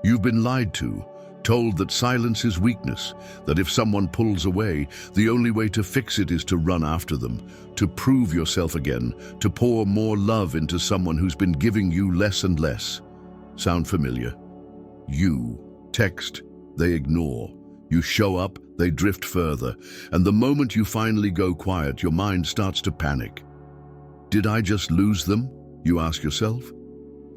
You've been lied to, told that silence is weakness, that if someone pulls away, the only way to fix it is to run after them, to prove yourself again, to pour more love into someone who's been giving you less and less. Sound familiar? You text, they ignore. You show up, they drift further. And the moment you finally go quiet, your mind starts to panic. Did I just lose them? You ask yourself.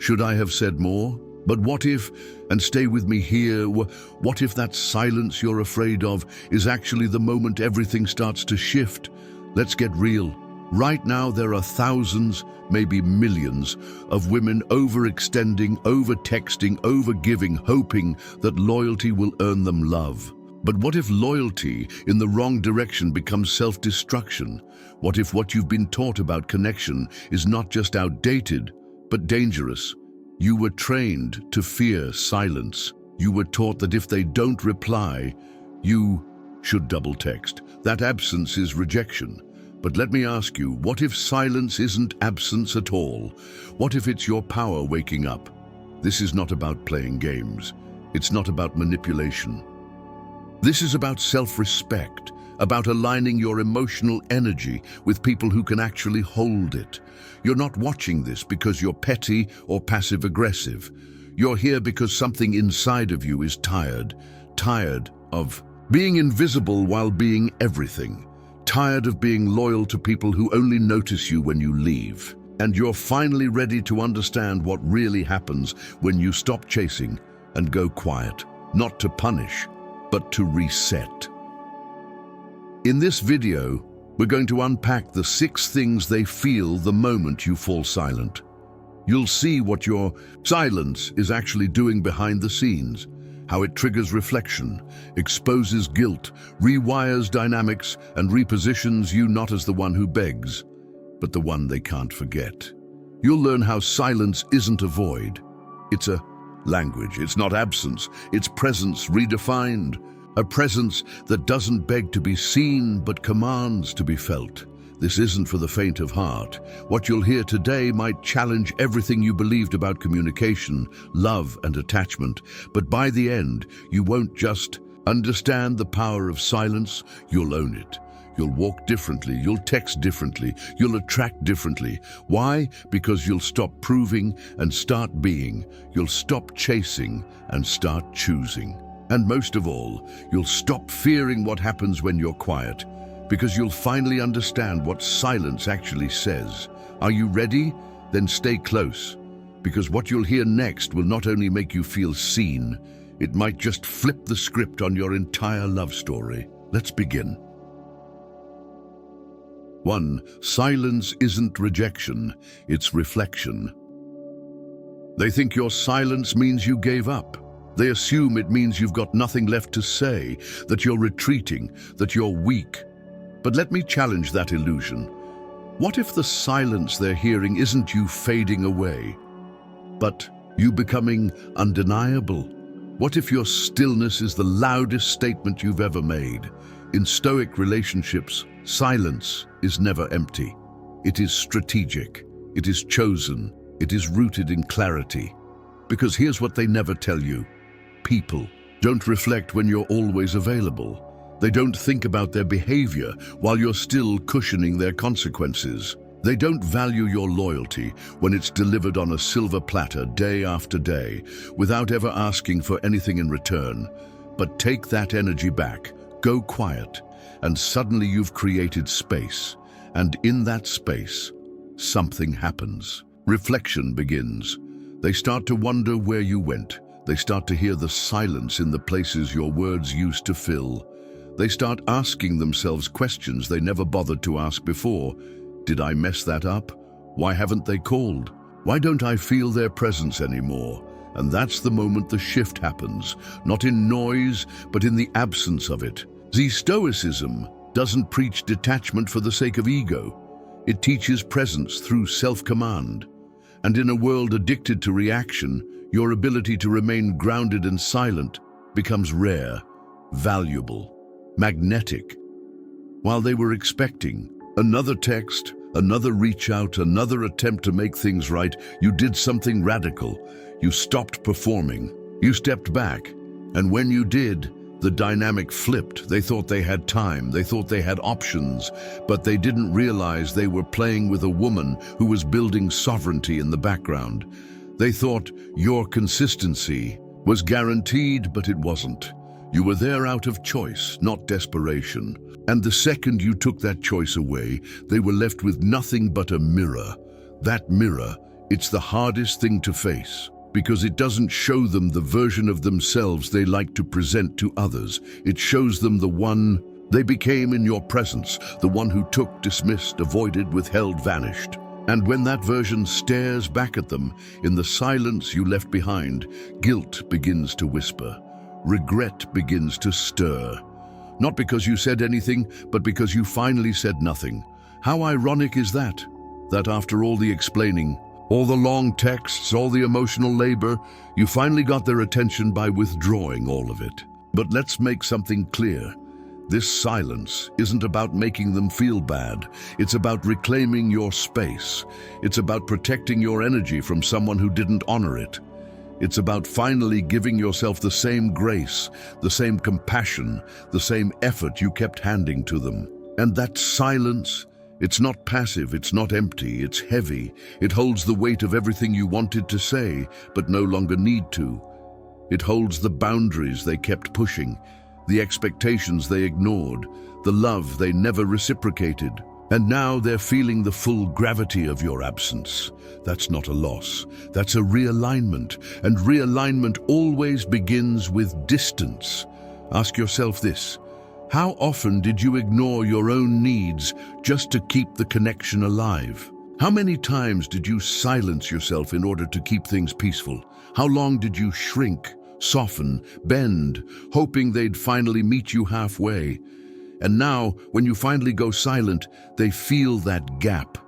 Should I have said more? But what if, and stay with me here, what if that silence you're afraid of is actually the moment everything starts to shift? Let's get real. Right now there are thousands, maybe millions, of women overextending, over-texting, over-giving, hoping that loyalty will earn them love. But what if loyalty in the wrong direction becomes self-destruction? What if what you've been taught about connection is not just outdated, but dangerous? You were trained to fear silence. You were taught that if they don't reply, you should double text. That absence is rejection. But let me ask you, what if silence isn't absence at all? What if it's your power waking up? This is not about playing games. It's not about manipulation. This is about self-respect, about aligning your emotional energy with people who can actually hold it. You're not watching this because you're petty or passive-aggressive. You're here because something inside of you is tired of being invisible while being everything. Tired of being loyal to people who only notice you when you leave. And you're finally ready to understand what really happens when you stop chasing and go quiet, not to punish, but to reset. In this video, we're going to unpack the 6 things they feel the moment you fall silent. You'll see what your silence is actually doing behind the scenes, how it triggers reflection, exposes guilt, rewires dynamics, and repositions you not as the one who begs, but the one they can't forget. You'll learn how silence isn't a void. It's a language. It's not absence. It's presence redefined. A presence that doesn't beg to be seen, but commands to be felt. This isn't for the faint of heart. What you'll hear today might challenge everything you believed about communication, love, and attachment. But by the end, you won't just understand the power of silence, you'll own it. You'll walk differently, you'll text differently, you'll attract differently. Why? Because you'll stop proving and start being. You'll stop chasing and start choosing. And most of all, you'll stop fearing what happens when you're quiet, because you'll finally understand what silence actually says. Are you ready? Then stay close, because what you'll hear next will not only make you feel seen, it might just flip the script on your entire love story. Let's begin. 1. Silence isn't rejection, it's reflection. They think your silence means you gave up. They assume it means you've got nothing left to say, that you're retreating, that you're weak. But let me challenge that illusion. What if the silence they're hearing isn't you fading away, but you becoming undeniable? What if your stillness is the loudest statement you've ever made? In Stoic Relationships, silence is never empty. It is strategic. It is chosen. It is rooted in clarity. Because here's what they never tell you. People don't reflect when you're always available. They don't think about their behavior while you're still cushioning their consequences. They don't value your loyalty when it's delivered on a silver platter day after day, without ever asking for anything in return. But take that energy back, go quiet, and suddenly you've created space. And in that space, something happens. Reflection begins. They start to wonder where you went. They start to hear the silence in the places your words used to fill. They start asking themselves questions they never bothered to ask before. Did I mess that up? Why haven't they called? Why don't I feel their presence anymore? And that's the moment the shift happens, not in noise, but in the absence of it. Stoicism doesn't preach detachment for the sake of ego. It teaches presence through self-command. And in a world addicted to reaction, your ability to remain grounded and silent becomes rare, valuable, magnetic. While they were expecting another text, another reach out, another attempt to make things right, you did something radical. You stopped performing. You stepped back, and when you did, the dynamic flipped. They thought they had time, they thought they had options, but they didn't realize they were playing with a woman who was building sovereignty in the background. They thought your consistency was guaranteed, but it wasn't. You were there out of choice, not desperation. And the second you took that choice away, they were left with nothing but a mirror. That mirror, it's the hardest thing to face, because it doesn't show them the version of themselves they like to present to others. It shows them the one they became in your presence, the one who took, dismissed, avoided, withheld, vanished. And when that version stares back at them, in the silence you left behind, guilt begins to whisper. Regret begins to stir. Not because you said anything, but because you finally said nothing. How ironic is that? That after all the explaining, all the long texts, all the emotional labor, you finally got their attention by withdrawing all of it. But let's make something clear. This silence isn't about making them feel bad. It's about reclaiming your space. It's about protecting your energy from someone who didn't honor it. It's about finally giving yourself the same grace, the same compassion, the same effort you kept handing to them. And that silence, it's not passive, it's not empty, it's heavy. It holds the weight of everything you wanted to say, but no longer need to. It holds the boundaries they kept pushing, the expectations they ignored, the love they never reciprocated. And now they're feeling the full gravity of your absence. That's not a loss, that's a realignment. And realignment always begins with distance. Ask yourself this: how often did you ignore your own needs just to keep the connection alive? How many times did you silence yourself in order to keep things peaceful? How long did you shrink, soften, bend, hoping they'd finally meet you halfway? And now, when you finally go silent, they feel that gap.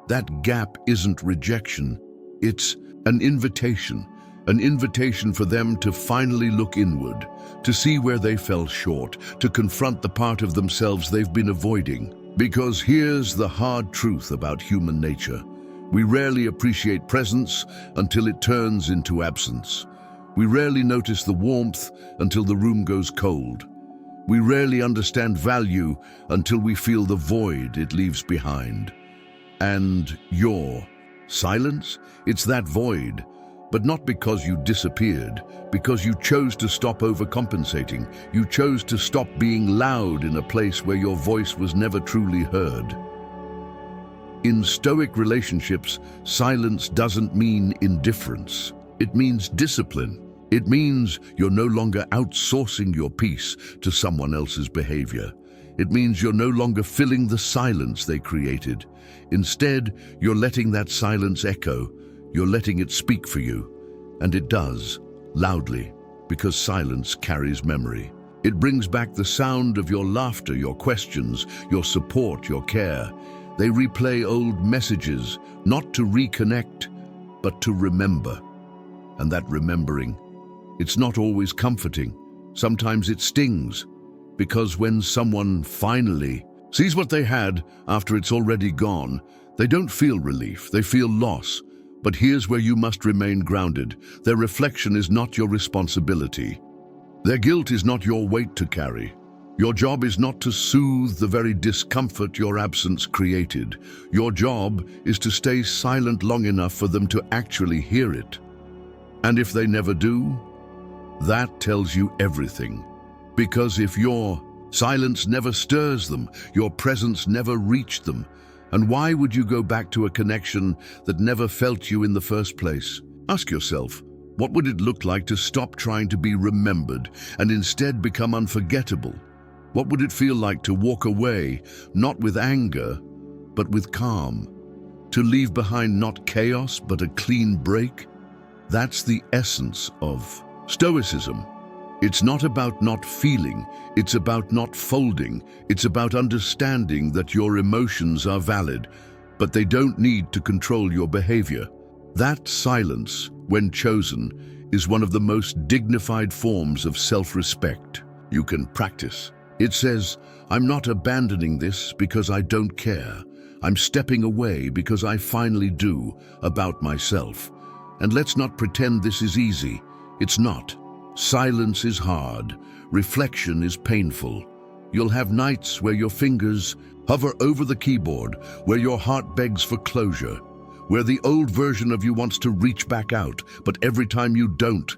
That gap isn't rejection. It's an invitation for them to finally look inward, to see where they fell short, to confront the part of themselves they've been avoiding. Because here's the hard truth about human nature. We rarely appreciate presence until it turns into absence. We rarely notice the warmth until the room goes cold. We rarely understand value until we feel the void it leaves behind. And your silence, it's that void, but not because you disappeared, because you chose to stop overcompensating. You chose to stop being loud in a place where your voice was never truly heard. In Stoic relationships, silence doesn't mean indifference. It means discipline. It means you're no longer outsourcing your peace to someone else's behavior. It means you're no longer filling the silence they created. Instead, you're letting that silence echo. You're letting it speak for you. And it does, loudly, because silence carries memory. It brings back the sound of your laughter, your questions, your support, your care. They replay old messages, not to reconnect, but to remember. And that remembering, it's not always comforting. Sometimes it stings, because when someone finally sees what they had after it's already gone, they don't feel relief, they feel loss. But here's where you must remain grounded. Their reflection is not your responsibility. Their guilt is not your weight to carry. Your job is not to soothe the very discomfort your absence created. Your job is to stay silent long enough for them to actually hear it. And if they never do, that tells you everything. Because if your silence never stirs them, your presence never reached them, and why would you go back to a connection that never felt you in the first place? Ask yourself, what would it look like to stop trying to be remembered and instead become unforgettable? What would it feel like to walk away, not with anger, but with calm? To leave behind not chaos, but a clean break? That's the essence of Stoicism. It's not about not feeling, it's about not folding. It's about understanding that your emotions are valid, but they don't need to control your behavior. That silence, when chosen, is one of the most dignified forms of self-respect you can practice. It says, I'm not abandoning this because I don't care. I'm stepping away because I finally do about myself. And let's not pretend this is easy. It's not. Silence is hard. Reflection is painful. You'll have nights where your fingers hover over the keyboard, where your heart begs for closure, where the old version of you wants to reach back out, but every time you don't,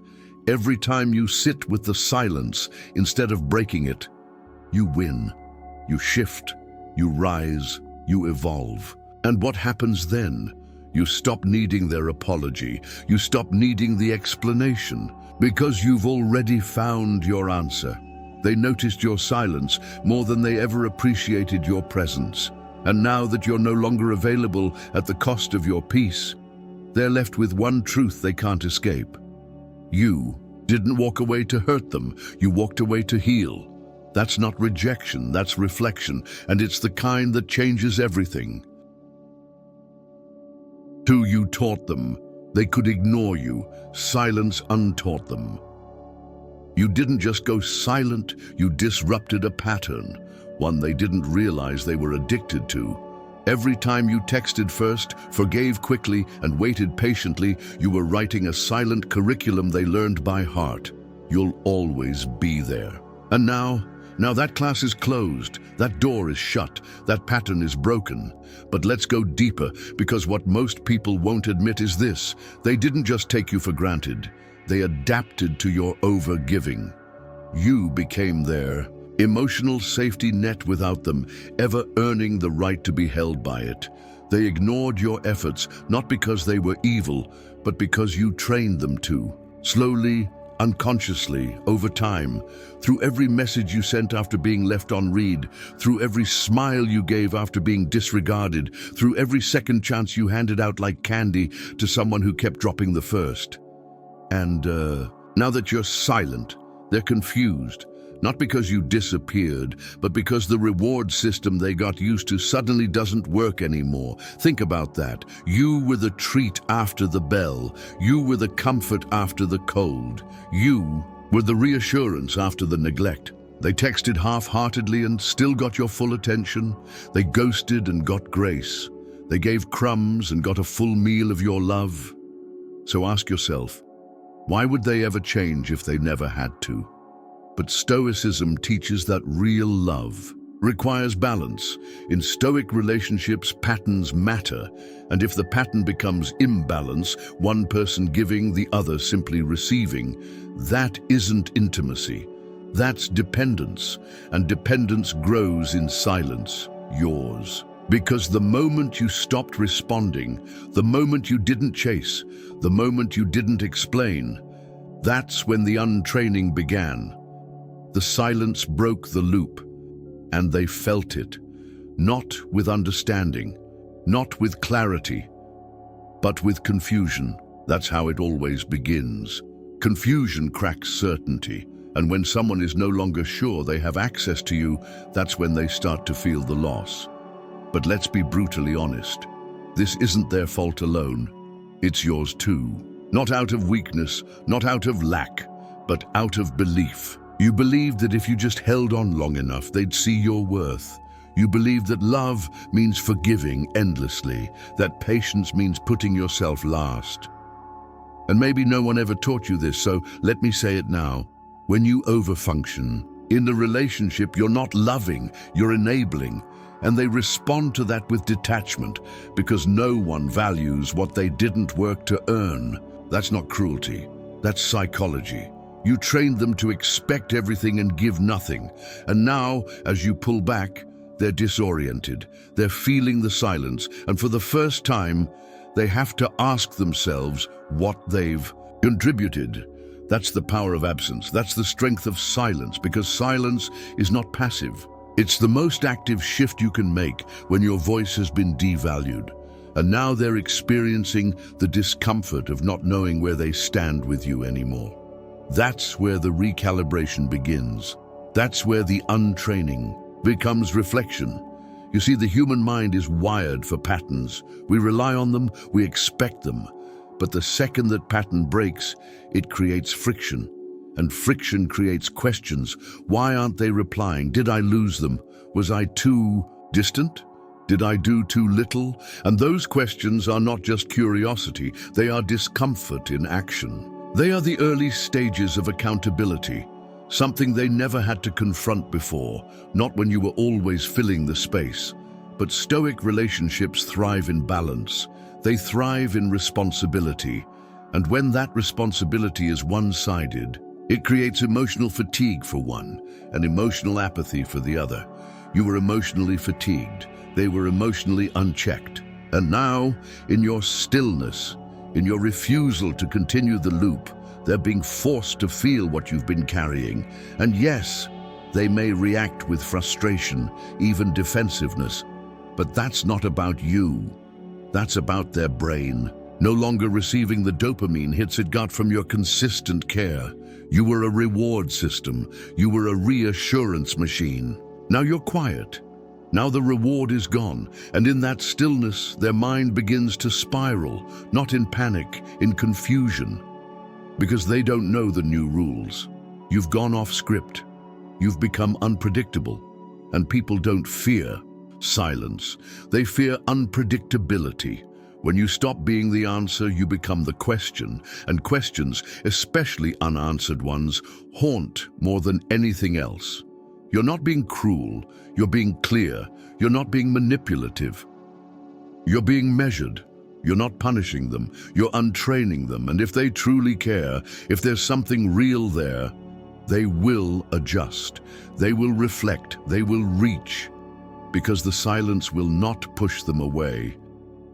every time you sit with the silence instead of breaking it, you win. You shift, you rise, you evolve. And what happens then? You stop needing their apology. You stop needing the explanation, because you've already found your answer. They noticed your silence more than they ever appreciated your presence. And now that you're no longer available at the cost of your peace, they're left with one truth they can't escape. You didn't walk away to hurt them. You walked away to heal. That's not rejection, that's reflection, and it's the kind that changes everything. You taught them. They could ignore you. Silence untaught them. You didn't just go silent, you disrupted a pattern, one they didn't realize they were addicted to. Every time you texted first, forgave quickly, and waited patiently, you were writing a silent curriculum they learned by heart. You'll always be there. And now that class is closed, that door is shut, that pattern is broken. But let's go deeper, because what most people won't admit is this: they didn't just take you for granted. They adapted to your over-giving. You became their emotional safety net without them ever earning the right to be held by it. They ignored your efforts, not because they were evil, but because you trained them to. Slowly, unconsciously, over time, through every message you sent after being left on read, through every smile you gave after being disregarded, through every second chance you handed out like candy to someone who kept dropping the first. And now that you're silent, they're confused. Not because you disappeared, but because the reward system they got used to suddenly doesn't work anymore. Think about that. You were the treat after the bell. You were the comfort after the cold. You were the reassurance after the neglect. They texted half-heartedly and still got your full attention. They ghosted and got grace. They gave crumbs and got a full meal of your love. So ask yourself, why would they ever change if they never had to? But Stoicism teaches that real love requires balance. In Stoic relationships, patterns matter, and if the pattern becomes imbalance, one person giving, the other simply receiving, that isn't intimacy. That's dependence, and dependence grows in silence, yours. Because the moment you stopped responding, the moment you didn't chase, the moment you didn't explain, that's when the untraining began. The silence broke the loop, and they felt it, not with understanding, not with clarity, but with confusion. That's how it always begins. Confusion cracks certainty, and when someone is no longer sure they have access to you, that's when they start to feel the loss. But let's be brutally honest. This isn't their fault alone. It's yours too. Not out of weakness, not out of lack, but out of belief. You believed that if you just held on long enough, they'd see your worth. You believed that love means forgiving endlessly, that patience means putting yourself last. And maybe no one ever taught you this, so let me say it now. When you overfunction in the relationship, you're not loving, you're enabling. And they respond to that with detachment, because no one values what they didn't work to earn. That's not cruelty, that's psychology. You trained them to expect everything and give nothing. And now, as you pull back, they're disoriented. They're feeling the silence, and for the first time, they have to ask themselves what they've contributed. That's the power of absence. That's the strength of silence, because silence is not passive. It's the most active shift you can make when your voice has been devalued. And now they're experiencing the discomfort of not knowing where they stand with you anymore. That's where the recalibration begins. That's where the untraining becomes reflection. You see, the human mind is wired for patterns. We rely on them, we expect them. But the second that pattern breaks, it creates friction. And friction creates questions. Why aren't they replying? Did I lose them? Was I too distant? Did I do too little? And those questions are not just curiosity, they are discomfort in action. They are the early stages of accountability, something they never had to confront before, not when you were always filling the space. But Stoic relationships thrive in balance. They thrive in responsibility. And when that responsibility is one-sided, it creates emotional fatigue for one and emotional apathy for the other. You were emotionally fatigued. They were emotionally unchecked. And now, in your stillness, in your refusal to continue the loop, they're being forced to feel what you've been carrying. And yes, they may react with frustration, even defensiveness. But that's not about you. That's about their brain, no longer receiving the dopamine hits it got from your consistent care. You were a reward system. You were a reassurance machine. Now you're quiet. Now the reward is gone, and in that stillness, their mind begins to spiral, not in panic, in confusion, because they don't know the new rules. You've gone off script. You've become unpredictable, and people don't fear silence. They fear unpredictability. When you stop being the answer, you become the question, and questions, especially unanswered ones, haunt more than anything else. You're not being cruel, you're being clear, you're not being manipulative. You're being measured. You're not punishing them, you're untraining them, and if they truly care, if there's something real there, they will adjust, they will reflect, they will reach, because the silence will not push them away.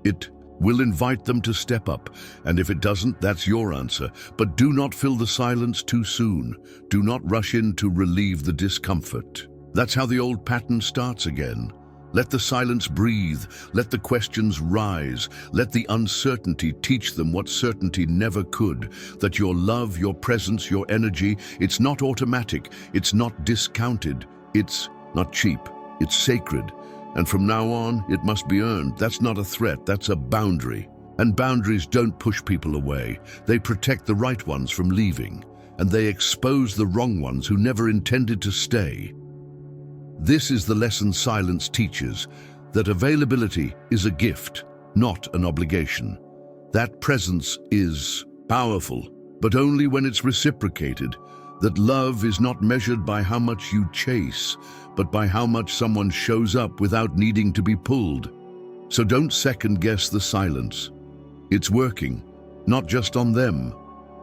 It will invite them to step up, and if it doesn't, that's your answer. But do not fill the silence too soon. Do not rush in to relieve the discomfort. That's how the old pattern starts again. Let the silence breathe. Let the questions rise. Let the uncertainty teach them what certainty never could. That your love, your presence, your energy, it's not automatic. It's not discounted. It's not cheap. It's sacred. And from now on, it must be earned. That's not a threat, that's a boundary. And boundaries don't push people away. They protect the right ones from leaving, and they expose the wrong ones who never intended to stay. This is the lesson silence teaches, that availability is a gift, not an obligation. That presence is powerful, but only when it's reciprocated. That love is not measured by how much you chase, but by how much someone shows up without needing to be pulled. So don't second-guess the silence. It's working, not just on them,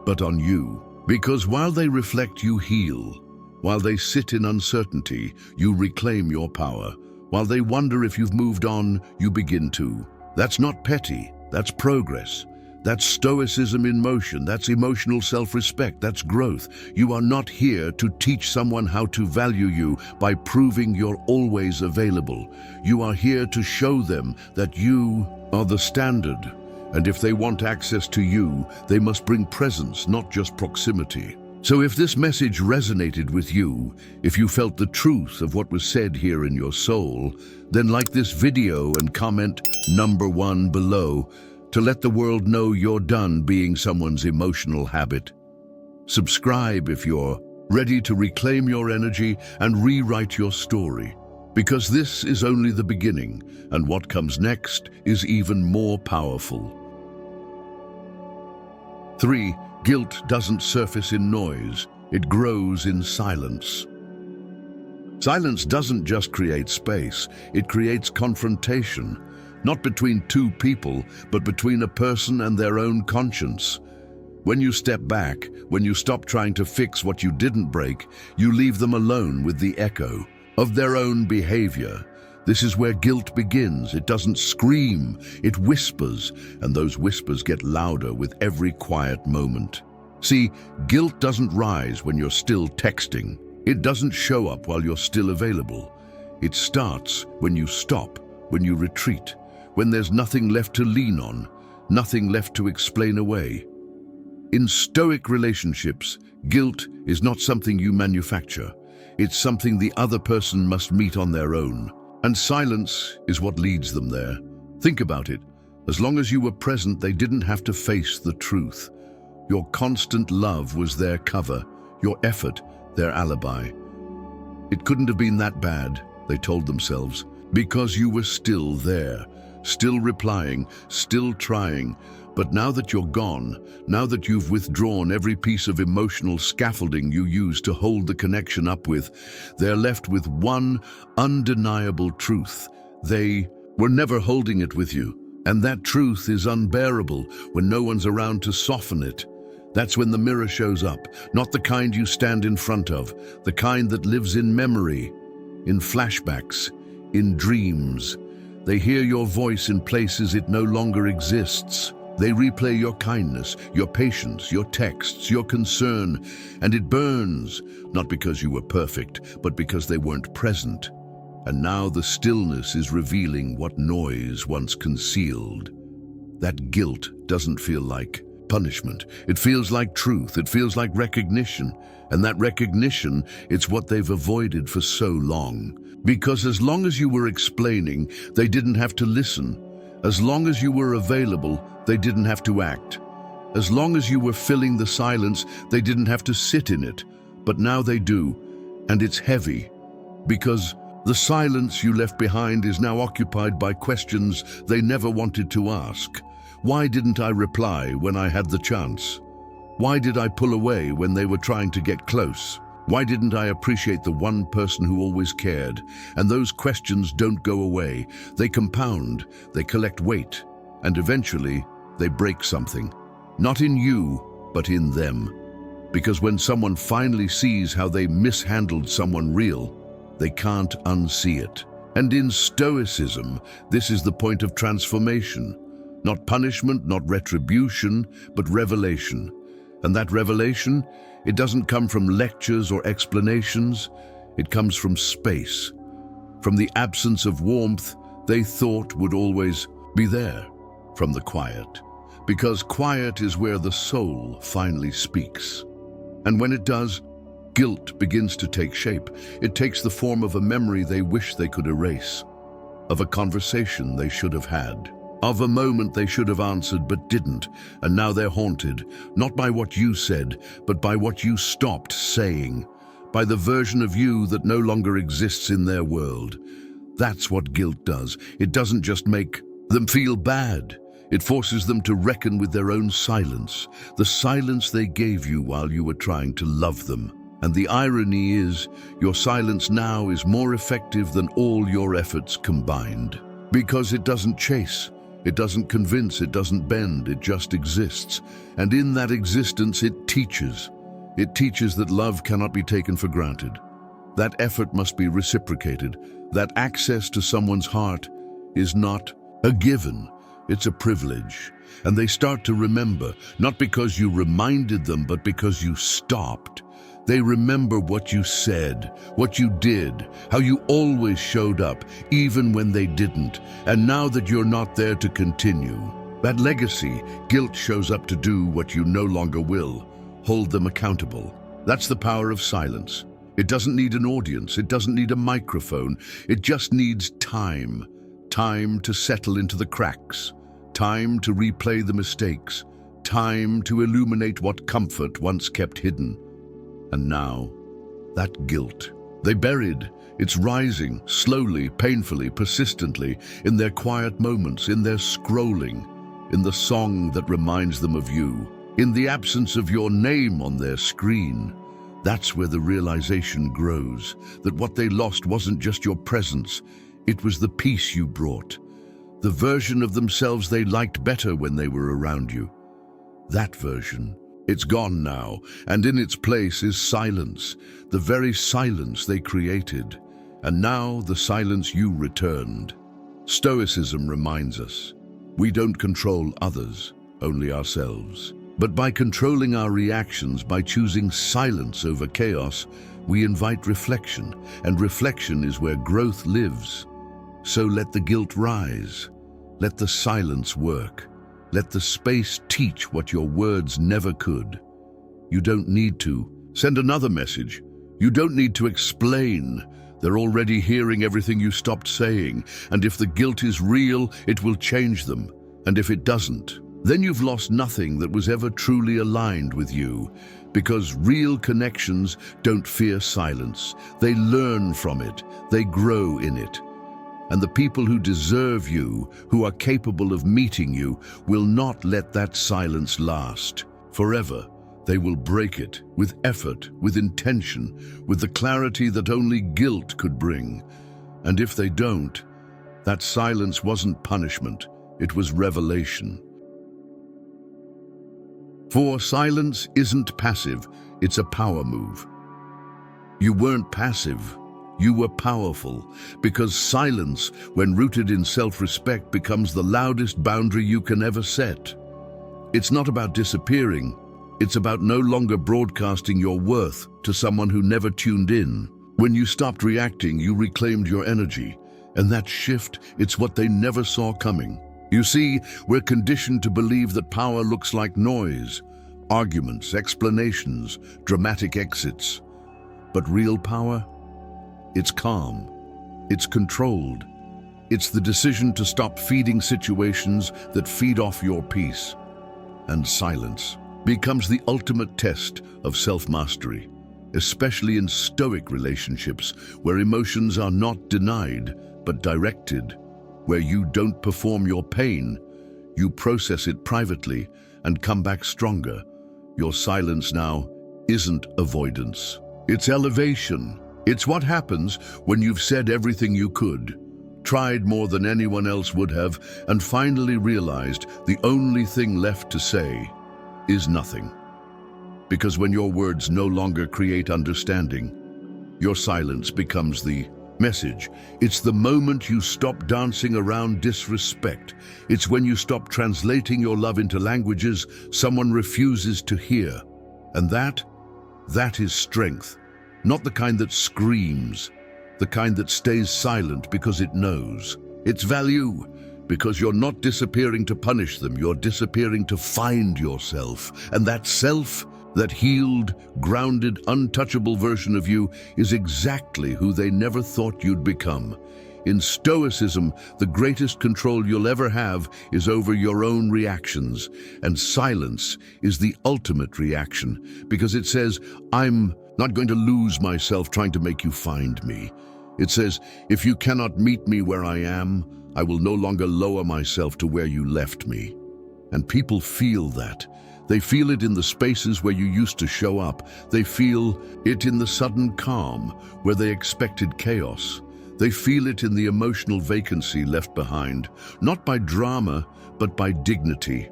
but on you. Because while they reflect, you heal. While they sit in uncertainty, you reclaim your power. While they wonder if you've moved on, you begin to. That's not petty, that's progress. That's stoicism in motion, that's emotional self-respect, that's growth. You are not here to teach someone how to value you by proving you're always available. You are here to show them that you are the standard. And if they want access to you, they must bring presence, not just proximity. So if this message resonated with you, if you felt the truth of what was said here in your soul, then like this video and comment number 1 below, to let the world know you're done being someone's emotional habit. Subscribe if you're ready to reclaim your energy and rewrite your story, because this is only the beginning, and what comes next is even more powerful. 3. Guilt doesn't surface in noise, it grows in silence. Silence doesn't just create space, it creates confrontation. Not between two people, but between a person and their own conscience. When you step back, when you stop trying to fix what you didn't break, you leave them alone with the echo of their own behavior. This is where guilt begins. It doesn't scream, it whispers, and those whispers get louder with every quiet moment. See, guilt doesn't rise when you're still texting. It doesn't show up while you're still available. It starts when you stop, when you retreat, when there's nothing left to lean on, nothing left to explain away. In Stoic relationships, guilt is not something you manufacture. It's something the other person must meet on their own. And silence is what leads them there. Think about it. As long as you were present, they didn't have to face the truth. Your constant love was their cover, your effort, their alibi. It couldn't have been that bad, they told themselves, because you were still there. still replying, still trying. But now that you're gone, now that you've withdrawn every piece of emotional scaffolding you used to hold the connection up with, they're left with one undeniable truth. They were never holding it with you. And that truth is unbearable when no one's around to soften it. That's when the mirror shows up, not the kind you stand in front of, the kind that lives in memory, in flashbacks, in dreams. They hear your voice in places it no longer exists. They replay your kindness, your patience, your texts, your concern, and it burns, not because you were perfect, but because they weren't present. And now the stillness is revealing what noise once concealed. That guilt doesn't feel like punishment. It feels like truth. It feels like recognition. And that recognition, it's what they've avoided for so long. Because as long as you were explaining, they didn't have to listen. As long as you were available, they didn't have to act. As long as you were filling the silence, they didn't have to sit in it. But now they do. And it's heavy. Because the silence you left behind is now occupied by questions they never wanted to ask. Why didn't I reply when I had the chance? Why did I pull away when they were trying to get close? Why didn't I appreciate the one person who always cared? And those questions don't go away. They compound, they collect weight, and eventually they break something. Not in you, but in them. Because when someone finally sees how they mishandled someone real, they can't unsee it. And in Stoicism, this is the point of transformation. Not punishment, not retribution, but revelation. And that revelation, it doesn't come from lectures or explanations. It comes from space, from the absence of warmth they thought would always be there, from the quiet. Because quiet is where the soul finally speaks. And when it does, guilt begins to take shape. It takes the form of a memory they wish they could erase, of a conversation they should have had, of a moment they should have answered but didn't, and now they're haunted, not by what you said, but by what you stopped saying, by the version of you that no longer exists in their world. That's what guilt does. It doesn't just make them feel bad. It forces them to reckon with their own silence, the silence they gave you while you were trying to love them. And the irony is, your silence now is more effective than all your efforts combined. Because it doesn't chase, it doesn't convince, it doesn't bend, it just exists. And in that existence, it teaches. It teaches that love cannot be taken for granted. That effort must be reciprocated. That access to someone's heart is not a given, it's a privilege. And they start to remember, not because you reminded them, but because you stopped. They remember what you said, what you did, how you always showed up, even when they didn't. And now that you're not there to continue, that legacy, guilt shows up to do what you no longer will, hold them accountable. That's the power of silence. It doesn't need an audience, it doesn't need a microphone, it just needs time. Time to settle into the cracks, time to replay the mistakes, time to illuminate what comfort once kept hidden. And now, that guilt, they buried. It's rising, slowly, painfully, persistently, in their quiet moments, in their scrolling, in the song that reminds them of you, in the absence of your name on their screen. That's where the realization grows, that what they lost wasn't just your presence, it was the peace you brought, the version of themselves they liked better when they were around you. That version, it's gone now, and in its place is silence, the very silence they created, and now the silence you returned. Stoicism reminds us, we don't control others, only ourselves. But by controlling our reactions, by choosing silence over chaos, we invite reflection, and reflection is where growth lives. So let the guilt rise, let the silence work. Let the space teach what your words never could. You don't need to send another message. You don't need to explain. They're already hearing everything you stopped saying. And if the guilt is real, it will change them. And if it doesn't, then you've lost nothing that was ever truly aligned with you. Because real connections don't fear silence. They learn from it. They grow in it. And the people who deserve you, who are capable of meeting you, will not let that silence last forever. They will break it with effort, with intention, with the clarity that only guilt could bring. And if they don't, that silence wasn't punishment, it was revelation. For silence isn't passive, it's a power move. You weren't passive, you were powerful, because silence, when rooted in self-respect, becomes the loudest boundary you can ever set. It's not about disappearing, it's about no longer broadcasting your worth to someone who never tuned in. When you stopped reacting, you reclaimed your energy, and that shift, it's what they never saw coming. You see, we're conditioned to believe that power looks like noise, arguments, explanations, dramatic exits. But real power? It's calm. It's controlled. It's the decision to stop feeding situations that feed off your peace. And silence becomes the ultimate test of self-mastery, especially in Stoic relationships, where emotions are not denied, but directed, where you don't perform your pain, you process it privately and come back stronger. Your silence now isn't avoidance. It's elevation. It's what happens when you've said everything you could, tried more than anyone else would have, and finally realized the only thing left to say is nothing. Because when your words no longer create understanding, your silence becomes the message. It's the moment you stop dancing around disrespect. It's when you stop translating your love into languages someone refuses to hear. And that is strength. Not the kind that screams, the kind that stays silent because it knows. It's value, because you're not disappearing to punish them, you're disappearing to find yourself. And that self, that healed, grounded, untouchable version of you is exactly who they never thought you'd become. In Stoicism, the greatest control you'll ever have is over your own reactions, and silence is the ultimate reaction, because it says, I'm not going to lose myself trying to make you find me. It says, if you cannot meet me where I am, I will no longer lower myself to where you left me. And people feel that. They feel it in the spaces where you used to show up. They feel it in the sudden calm where they expected chaos. They feel it in the emotional vacancy left behind, not by drama, but by dignity.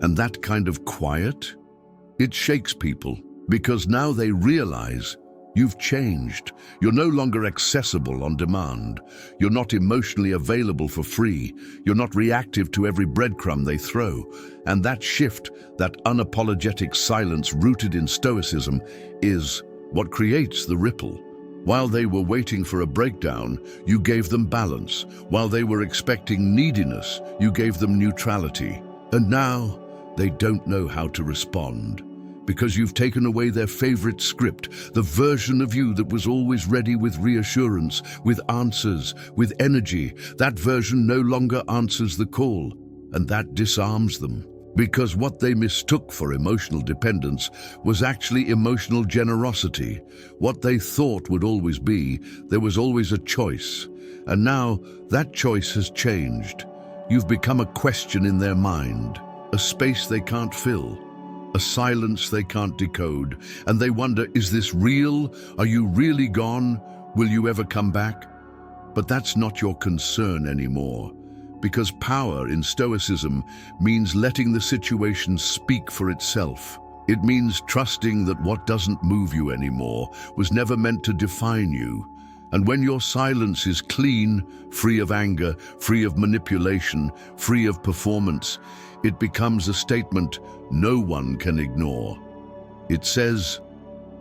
And that kind of quiet, it shakes people, because now they realize you've changed. You're no longer accessible on demand. You're not emotionally available for free. You're not reactive to every breadcrumb they throw. And that shift, that unapologetic silence rooted in Stoicism, is what creates the ripple. While they were waiting for a breakdown, you gave them balance. While they were expecting neediness, you gave them neutrality. And now, they don't know how to respond. Because you've taken away their favorite script, the version of you that was always ready with reassurance, with answers, with energy. That version no longer answers the call, and that disarms them. Because what they mistook for emotional dependence was actually emotional generosity. What they thought would always be, there was always a choice. And now that choice has changed. You've become a question in their mind, a space they can't fill, a silence they can't decode. And they wonder, is this real? Are you really gone? Will you ever come back? But that's not your concern anymore. Because power in Stoicism means letting the situation speak for itself. It means trusting that what doesn't move you anymore was never meant to define you. And when your silence is clean, free of anger, free of manipulation, free of performance, it becomes a statement no one can ignore. It says,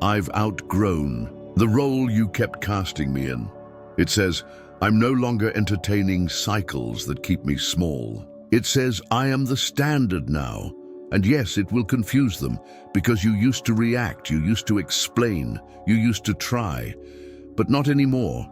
I've outgrown the role you kept casting me in. It says, I'm no longer entertaining cycles that keep me small. It says, I am the standard now. And yes, it will confuse them, because you used to react, you used to explain, you used to try, but not anymore.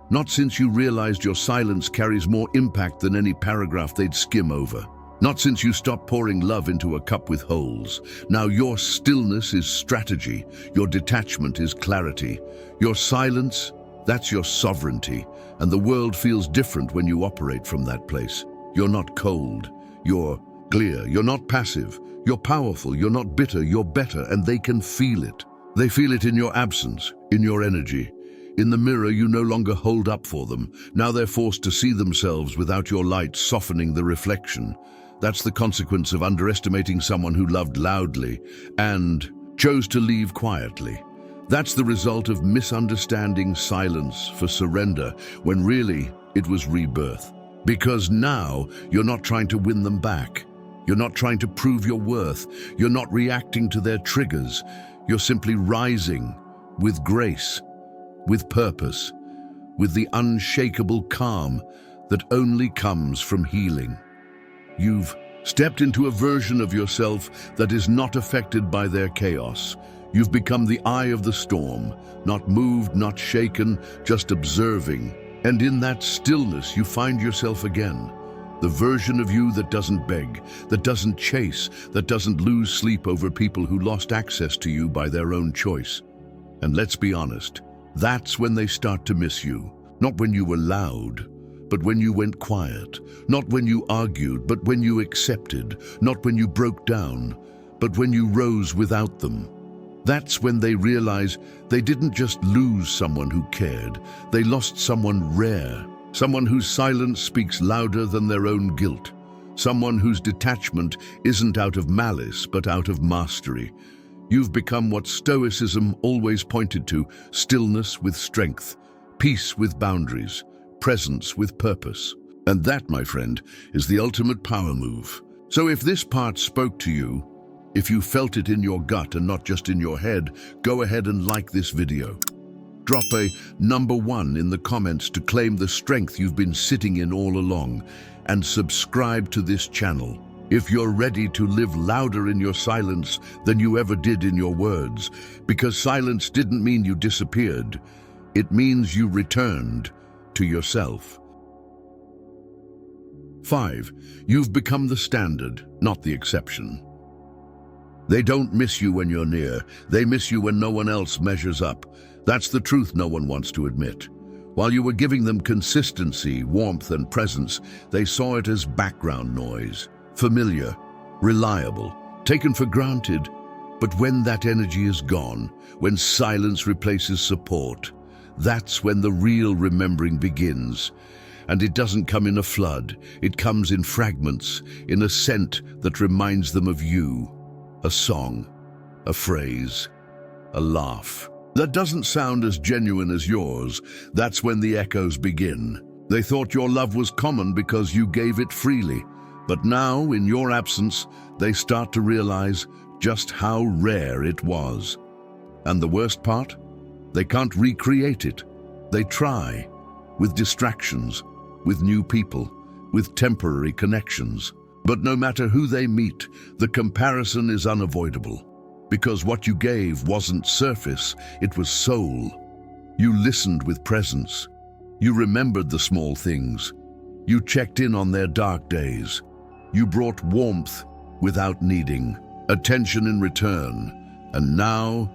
Not since you realized your silence carries more impact than any paragraph they'd skim over. Not since you stopped pouring love into a cup with holes. Now your stillness is strategy, your detachment is clarity, your silence That's your sovereignty, and the world feels different when you operate from that place. You're not cold, you're clear, you're not passive, you're powerful, you're not bitter, you're better, and they can feel it. They feel it in your absence, in your energy. In the mirror you no longer hold up for them. Now they're forced to see themselves without your light softening the reflection. That's the consequence of underestimating someone who loved loudly and chose to leave quietly. That's the result of misunderstanding silence for surrender, when really it was rebirth. Because now you're not trying to win them back. You're not trying to prove your worth. You're not reacting to their triggers. You're simply rising with grace, with purpose, with the unshakable calm that only comes from healing. You've stepped into a version of yourself that is not affected by their chaos. You've become the eye of the storm, not moved, not shaken, just observing. And in that stillness, you find yourself again. The version of you that doesn't beg, that doesn't chase, that doesn't lose sleep over people who lost access to you by their own choice. And let's be honest, that's when they start to miss you. Not when you were loud, but when you went quiet. Not when you argued, but when you accepted. Not when you broke down, but when you rose without them. That's when they realize they didn't just lose someone who cared, they lost someone rare, someone whose silence speaks louder than their own guilt, someone whose detachment isn't out of malice but out of mastery. You've become what Stoicism always pointed to: stillness with strength, peace with boundaries, presence with purpose. And that, my friend, is the ultimate power move. So if this part spoke to you, if you felt it in your gut and not just in your head, go ahead and like this video. Drop a number 1 in the comments to claim the strength you've been sitting in all along, and subscribe to this channel. If you're ready to live louder in your silence than you ever did in your words, because silence didn't mean you disappeared, it means you returned to yourself. 5. You've become the standard, not the exception. They don't miss you when you're near. They miss you when no one else measures up. That's the truth no one wants to admit. While you were giving them consistency, warmth, and presence, they saw it as background noise, familiar, reliable, taken for granted. But when that energy is gone, when silence replaces support, that's when the real remembering begins. And it doesn't come in a flood. It comes in fragments, in a scent that reminds them of you. A song, a phrase, a laugh that doesn't sound as genuine as yours. That's when the echoes begin. They thought your love was common because you gave it freely. But now, in your absence, they start to realize just how rare it was. And the worst part? They can't recreate it. They try, with distractions, with new people, with temporary connections. But no matter who they meet, the comparison is unavoidable. Because what you gave wasn't surface, it was soul. You listened with presence. You remembered the small things. You checked in on their dark days. You brought warmth without needing attention in return. And now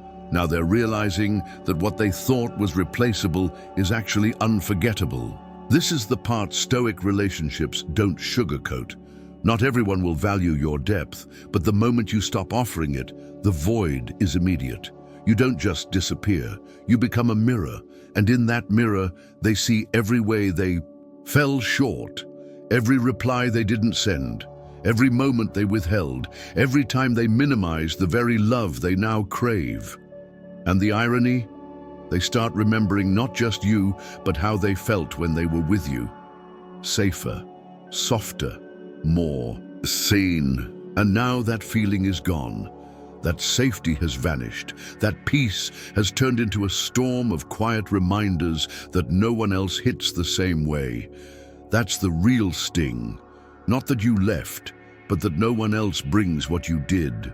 they're realizing that what they thought was replaceable is actually unforgettable. This is the part Stoic relationships don't sugarcoat. Not everyone will value your depth, but the moment you stop offering it, the void is immediate. You don't just disappear, you become a mirror, and in that mirror, they see every way they fell short, every reply they didn't send, every moment they withheld, every time they minimized the very love they now crave. And the irony? They start remembering not just you, but how they felt when they were with you. Safer, softer, more seen. And now that feeling is gone. That safety has vanished. That peace has turned into a storm of quiet reminders that no one else hits the same way. That's the real sting. Not that you left, but that no one else brings what you did.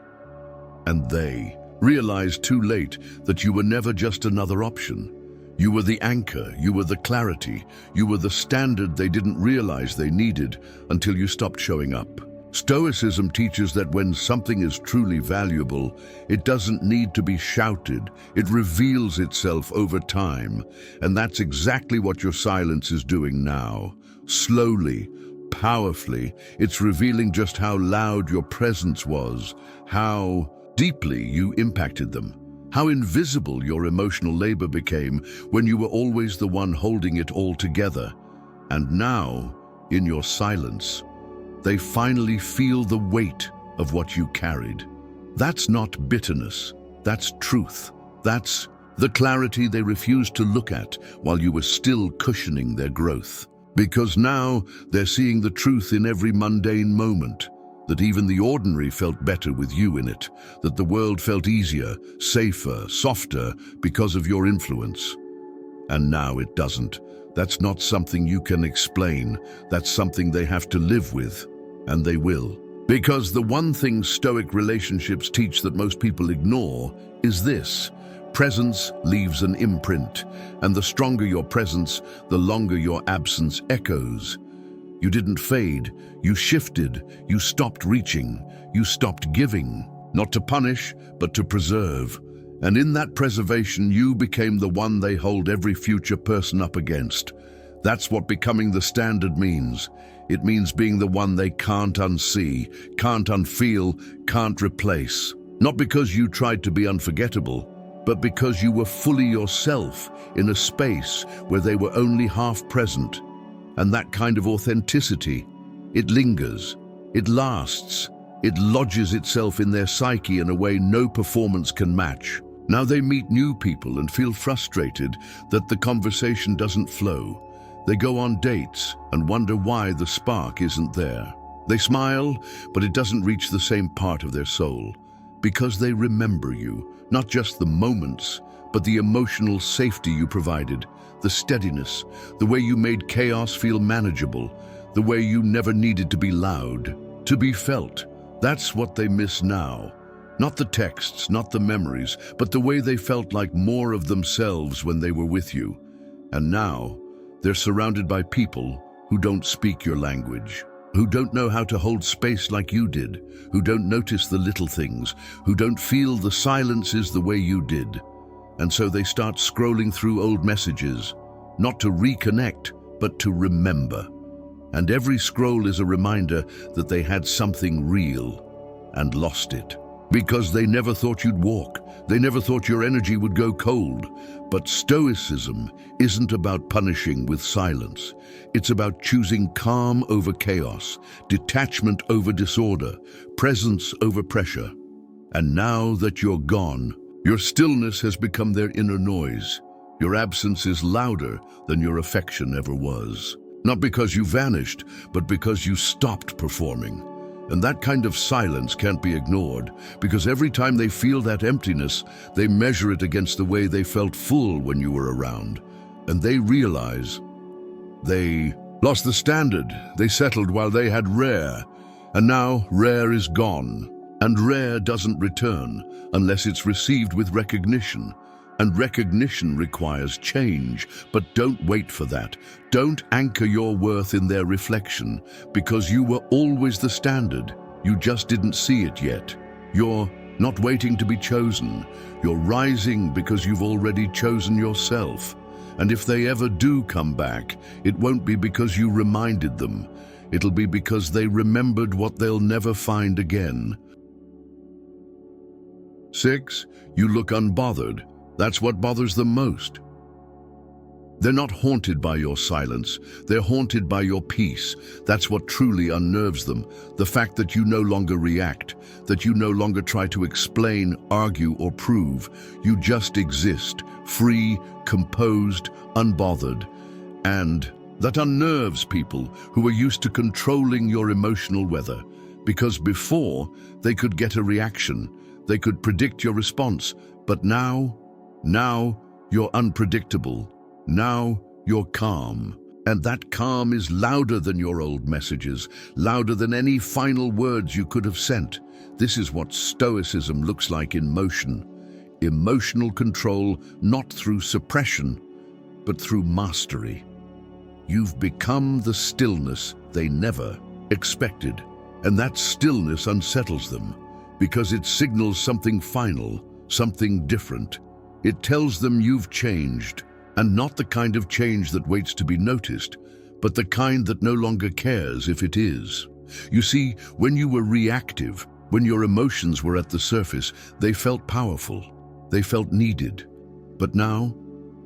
And they realized too late that you were never just another option. You were the anchor, you were the clarity, you were the standard they didn't realize they needed until you stopped showing up. Stoicism teaches that when something is truly valuable, it doesn't need to be shouted. It reveals itself over time. And that's exactly what your silence is doing now. Slowly, powerfully, it's revealing just how loud your presence was, how deeply you impacted them, how invisible your emotional labor became when you were always the one holding it all together. And now, in your silence, they finally feel the weight of what you carried. That's not bitterness, that's truth. That's the clarity they refused to look at while you were still cushioning their growth. Because now they're seeing the truth in every mundane moment, that even the ordinary felt better with you in it, that the world felt easier, safer, softer because of your influence. And now it doesn't. That's not something you can explain. That's something they have to live with, and they will. Because the one thing Stoic relationships teach that most people ignore is this: presence leaves an imprint, and the stronger your presence, the longer your absence echoes. You didn't fade, you shifted, you stopped reaching, you stopped giving, not to punish, but to preserve. And in that preservation, you became the one they hold every future person up against. That's what becoming the standard means. It means being the one they can't unsee, can't unfeel, can't replace. Not because you tried to be unforgettable, but because you were fully yourself in a space where they were only half present. And that kind of authenticity, it lingers, it lasts, it lodges itself in their psyche in a way no performance can match. Now they meet new people and feel frustrated that the conversation doesn't flow. They go on dates and wonder why the spark isn't there. They smile, but it doesn't reach the same part of their soul. Because they remember you, not just the moments, but the emotional safety you provided, the steadiness, the way you made chaos feel manageable, the way you never needed to be loud, to be felt. That's what they miss now. Not the texts, not the memories, but the way they felt like more of themselves when they were with you. And now, they're surrounded by people who don't speak your language, who don't know how to hold space like you did, who don't notice the little things, who don't feel the silences the way you did. And so they start scrolling through old messages, not to reconnect, but to remember. And every scroll is a reminder that they had something real and lost it. Because they never thought you'd walk. They never thought your energy would go cold. But Stoicism isn't about punishing with silence. It's about choosing calm over chaos, detachment over disorder, presence over pressure. And now that you're gone, your stillness has become their inner noise. Your absence is louder than your affection ever was. Not because you vanished, but because you stopped performing. And that kind of silence can't be ignored, because every time they feel that emptiness, they measure it against the way they felt full when you were around. And they realize they lost the standard. They settled while they had rare. And now rare is gone. And rare doesn't return unless it's received with recognition. And recognition requires change, but don't wait for that. Don't anchor your worth in their reflection, because you were always the standard. You just didn't see it yet. You're not waiting to be chosen. You're rising because you've already chosen yourself. And if they ever do come back, it won't be because you reminded them. It'll be because they remembered what they'll never find again. 6. You look unbothered. That's what bothers them most. They're not haunted by your silence. They're haunted by your peace. That's what truly unnerves them. The fact that you no longer react, that you no longer try to explain, argue, or prove. You just exist, free, composed, unbothered. And that unnerves people who are used to controlling your emotional weather. Because before, they could get a reaction. They could predict your response. But now you're unpredictable. Now you're calm. And that calm is louder than your old messages, louder than any final words you could have sent. This is what Stoicism looks like in motion. Emotional control, not through suppression, but through mastery. You've become the stillness they never expected. And that stillness unsettles them, because it signals something final, something different. It tells them you've changed, and not the kind of change that waits to be noticed, but the kind that no longer cares if it is. You see, when you were reactive, when your emotions were at the surface, they felt powerful, they felt needed. But now,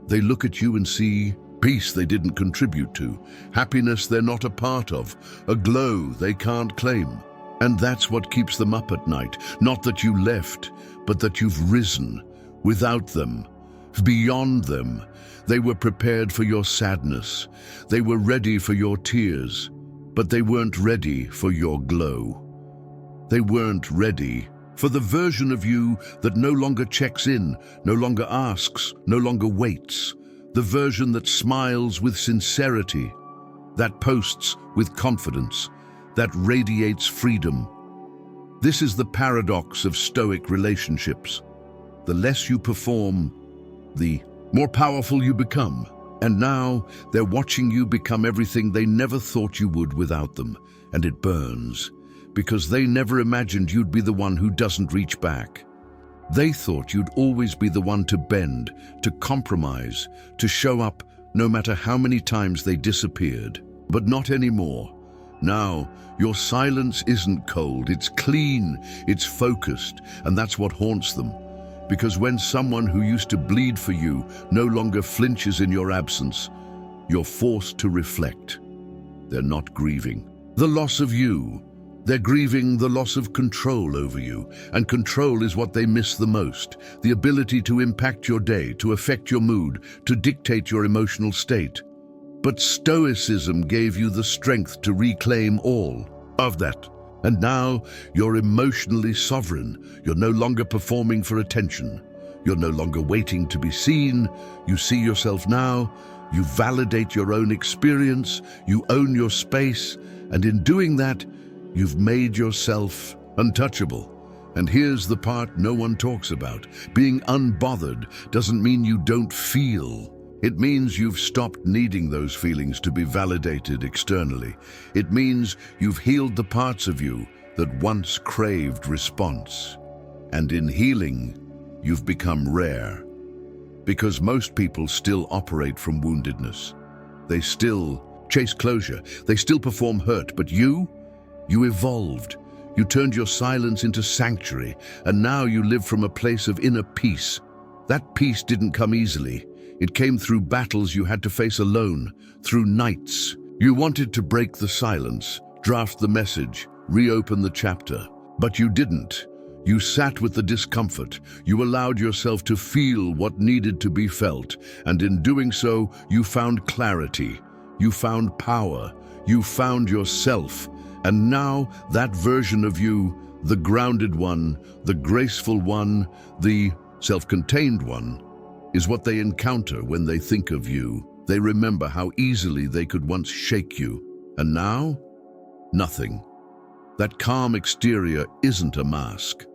they look at you and see peace they didn't contribute to, happiness they're not a part of, a glow they can't claim. And that's what keeps them up at night. Not that you left, but that you've risen. Without them, beyond them, they were prepared for your sadness. They were ready for your tears, but they weren't ready for your glow. They weren't ready for the version of you that no longer checks in, no longer asks, no longer waits. The version that smiles with sincerity, that posts with confidence, that radiates freedom. This is the paradox of Stoic relationships. The less you perform, the more powerful you become. And now they're watching you become everything they never thought you would without them. And it burns, because they never imagined you'd be the one who doesn't reach back. They thought you'd always be the one to bend, to compromise, to show up no matter how many times they disappeared. But not anymore. Now, your silence isn't cold, it's clean, it's focused, and that's what haunts them. Because when someone who used to bleed for you no longer flinches in your absence, you're forced to reflect. They're not grieving the loss of you. They're grieving the loss of control over you, and control is what they miss the most. The ability to impact your day, to affect your mood, to dictate your emotional state. But Stoicism gave you the strength to reclaim all of that. And now you're emotionally sovereign. You're no longer performing for attention. You're no longer waiting to be seen. You see yourself now. You validate your own experience. You own your space. And in doing that, you've made yourself untouchable. And here's the part no one talks about. Being unbothered doesn't mean you don't feel. It means you've stopped needing those feelings to be validated externally. It means you've healed the parts of you that once craved response. And in healing, you've become rare. Because most people still operate from woundedness. They still chase closure. They still perform hurt. But you evolved. You turned your silence into sanctuary. And now you live from a place of inner peace. That peace didn't come easily. It came through battles you had to face alone, through nights. You wanted to break the silence, draft the message, reopen the chapter. But you didn't. You sat with the discomfort. You allowed yourself to feel what needed to be felt. And in doing so, you found clarity. You found power. You found yourself. And now that version of you, the grounded one, the graceful one, the self-contained one, is what they encounter when they think of you. They remember how easily they could once shake you. And now, nothing. That calm exterior isn't a mask.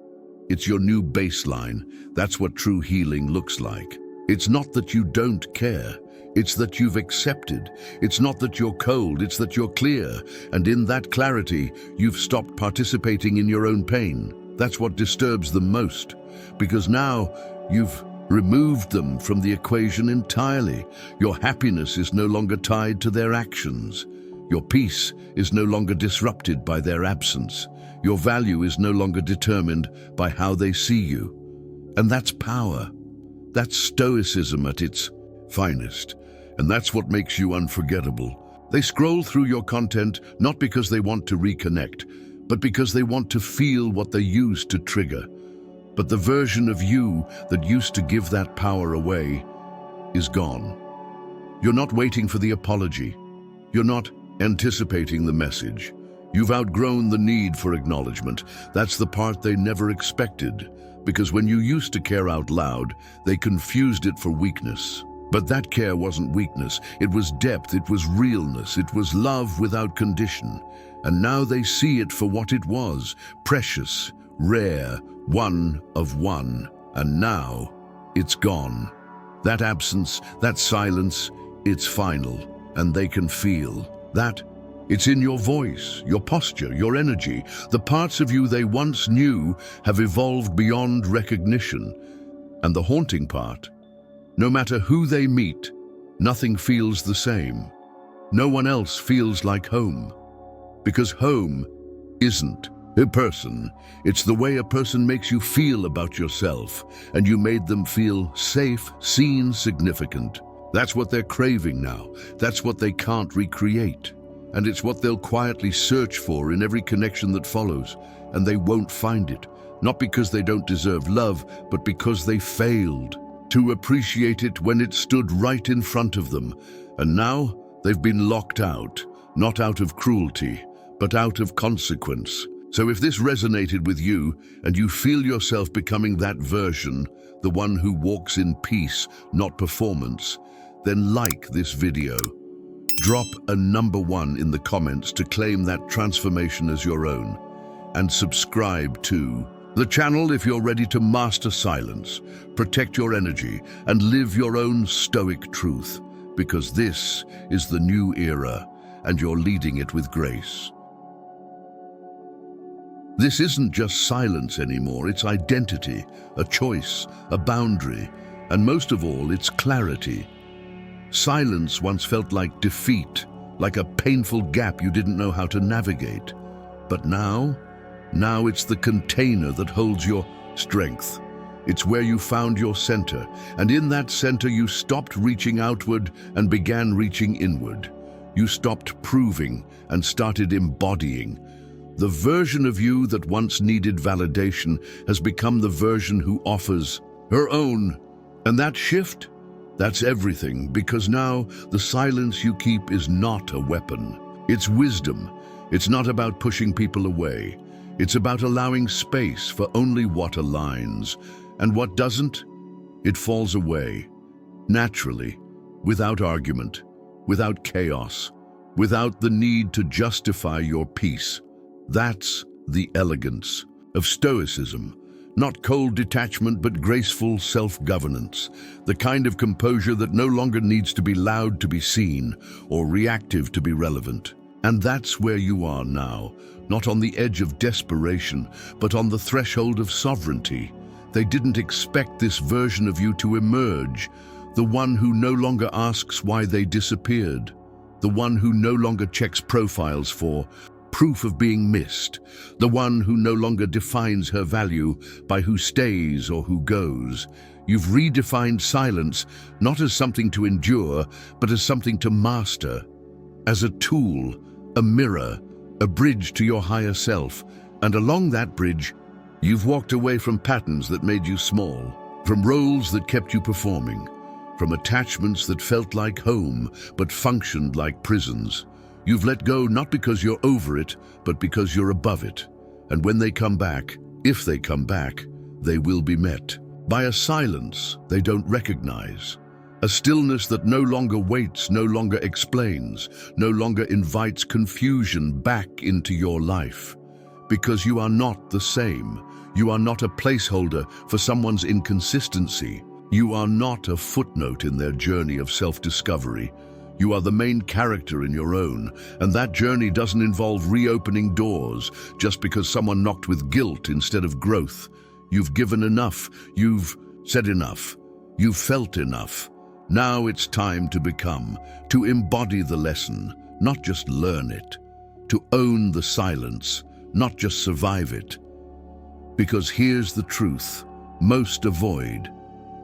It's your new baseline. That's what true healing looks like. It's not that you don't care. It's that you've accepted. It's not that you're cold. It's that you're clear. And in that clarity, you've stopped participating in your own pain. That's what disturbs them most. Because now, you've removed them from the equation entirely. Your happiness is no longer tied to their actions. Your peace is no longer disrupted by their absence. Your value is no longer determined by how they see you. And that's power. That's stoicism at its finest. And that's what makes you unforgettable. They scroll through your content not because they want to reconnect, but because they want to feel what they used to trigger. But the version of you that used to give that power away is gone. You're not waiting for the apology. You're not anticipating the message. You've outgrown the need for acknowledgement. That's the part they never expected, because when you used to care out loud, they confused it for weakness. But that care wasn't weakness. It was depth. It was realness. It was love without condition. And now they see it for what it was: precious, rare, one of one. And now it's gone. That absence, that silence, it's final. And they can feel that It's in your voice, your posture, your energy. The parts of you they once knew have evolved beyond recognition. And the haunting part, no matter who they meet, nothing feels the same. No one else feels like home. Because home isn't a person. It's the way a person makes you feel about yourself, and you made them feel safe, seen, significant. That's what they're craving now. That's what they can't recreate. And it's what they'll quietly search for in every connection that follows, and they won't find it. Not because they don't deserve love, but because they failed to appreciate it when it stood right in front of them. And now they've been locked out, not out of cruelty, but out of consequence. So if this resonated with you, and you feel yourself becoming that version, the one who walks in peace, not performance, then like this video. Drop a #1 in the comments to claim that transformation as your own. And subscribe to the channel if you're ready to master silence, protect your energy, and live your own stoic truth. Because this is the new era, and you're leading it with grace. This isn't just silence anymore, it's identity, a choice, a boundary, and most of all, it's clarity. Silence once felt like defeat, like a painful gap you didn't know how to navigate. But now it's the container that holds your strength. It's where you found your center, and in that center you stopped reaching outward and began reaching inward. You stopped proving and started embodying. The version of you that once needed validation has become the version who offers her own. And that shift? That's everything, because now the silence you keep is not a weapon. It's wisdom. It's not about pushing people away. It's about allowing space for only what aligns. And what doesn't, it falls away. Naturally, without argument, without chaos, without the need to justify your peace. That's the elegance of Stoicism. Not cold detachment, but graceful self-governance. The kind of composure that no longer needs to be loud to be seen or reactive to be relevant. And that's where you are now, not on the edge of desperation, but on the threshold of sovereignty. They didn't expect this version of you to emerge, the one who no longer asks why they disappeared, the one who no longer checks profiles for proof of being missed, the one who no longer defines her value by who stays or who goes. You've redefined silence not as something to endure, but as something to master, as a tool, a mirror, a bridge to your higher self. And along that bridge, you've walked away from patterns that made you small, from roles that kept you performing, from attachments that felt like home but functioned like prisons. You've let go not because you're over it, but because you're above it. And when they come back, if they come back, they will be met by a silence they don't recognize. A stillness that no longer waits, no longer explains, no longer invites confusion back into your life. Because you are not the same. You are not a placeholder for someone's inconsistency. You are not a footnote in their journey of self-discovery. You are the main character in your own, and that journey doesn't involve reopening doors just because someone knocked with guilt instead of growth. You've given enough. You've said enough. You've felt enough. Now it's time to become, to embody the lesson, not just learn it, to own the silence, not just survive it. Because here's the truth most avoid.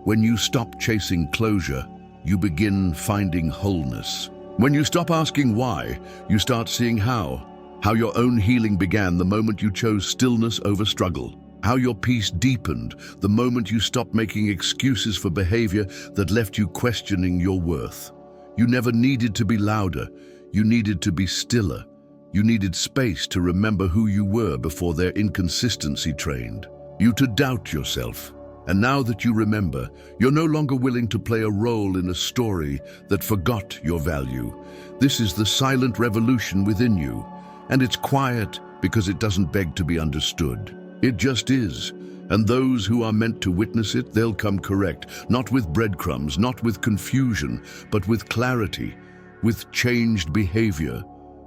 When you stop chasing closure, you begin finding wholeness. When you stop asking why, you start seeing how your own healing began the moment you chose stillness over struggle. How your peace deepened the moment you stopped making excuses for behavior that left you questioning your worth. You never needed to be louder. You needed to be stiller. You needed space to remember who you were before their inconsistency trained you to doubt yourself. And now that you remember, you're no longer willing to play a role in a story that forgot your value. This is the silent revolution within you, and it's quiet because it doesn't beg to be understood. It just is, and those who are meant to witness it, they'll come correct, not with breadcrumbs, not with confusion, but with clarity, with changed behavior,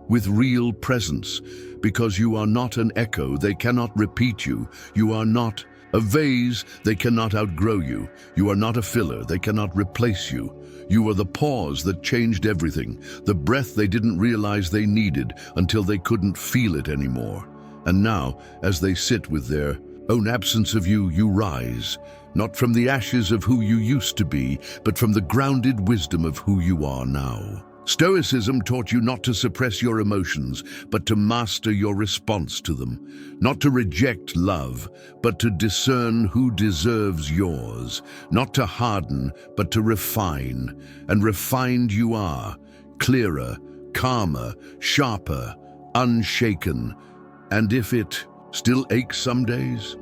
with real presence, because you are not an echo, they cannot repeat you. You are not a vase, they cannot outgrow you. You are not a filler, they cannot replace you. You are the pause that changed everything, the breath they didn't realize they needed until they couldn't feel it anymore. And now, as they sit with their own absence of you, you rise, not from the ashes of who you used to be, but from the grounded wisdom of who you are now. Stoicism taught you not to suppress your emotions, but to master your response to them. Not to reject love, but to discern who deserves yours. Not to harden, but to refine. And refined you are, clearer, calmer, sharper, unshaken. And if it still aches some days,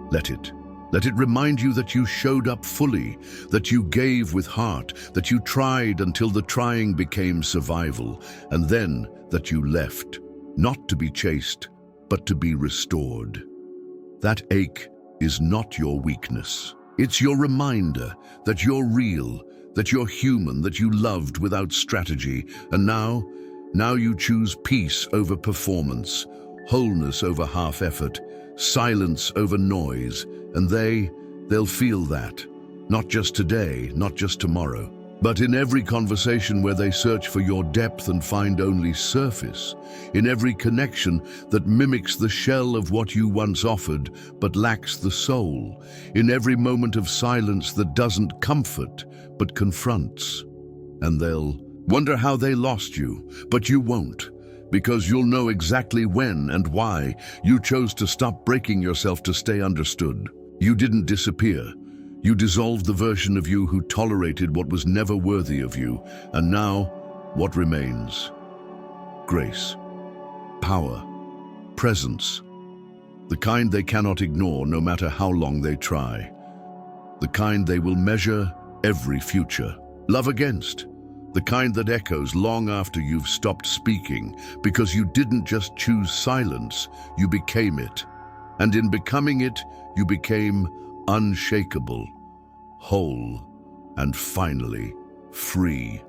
let it. Let it remind you that you showed up fully, that you gave with heart, that you tried until the trying became survival, and then that you left, not to be chased, but to be restored. That ache is not your weakness. It's your reminder that you're real, that you're human, that you loved without strategy, and now you choose peace over performance, wholeness over half-effort, silence over noise, and they'll feel that. Not just today, not just tomorrow, but in every conversation where they search for your depth and find only surface, in every connection that mimics the shell of what you once offered but lacks the soul, in every moment of silence that doesn't comfort but confronts. And they'll wonder how they lost you, but you won't. Because you'll know exactly when and why you chose to stop breaking yourself to stay understood. You didn't disappear. You dissolved the version of you who tolerated what was never worthy of you. And now, what remains? Grace, power, presence. The kind they cannot ignore no matter how long they try. The kind they will measure every future. Love against. The kind that echoes long after you've stopped speaking, because you didn't just choose silence, you became it. And in becoming it, you became unshakable, whole, and finally free.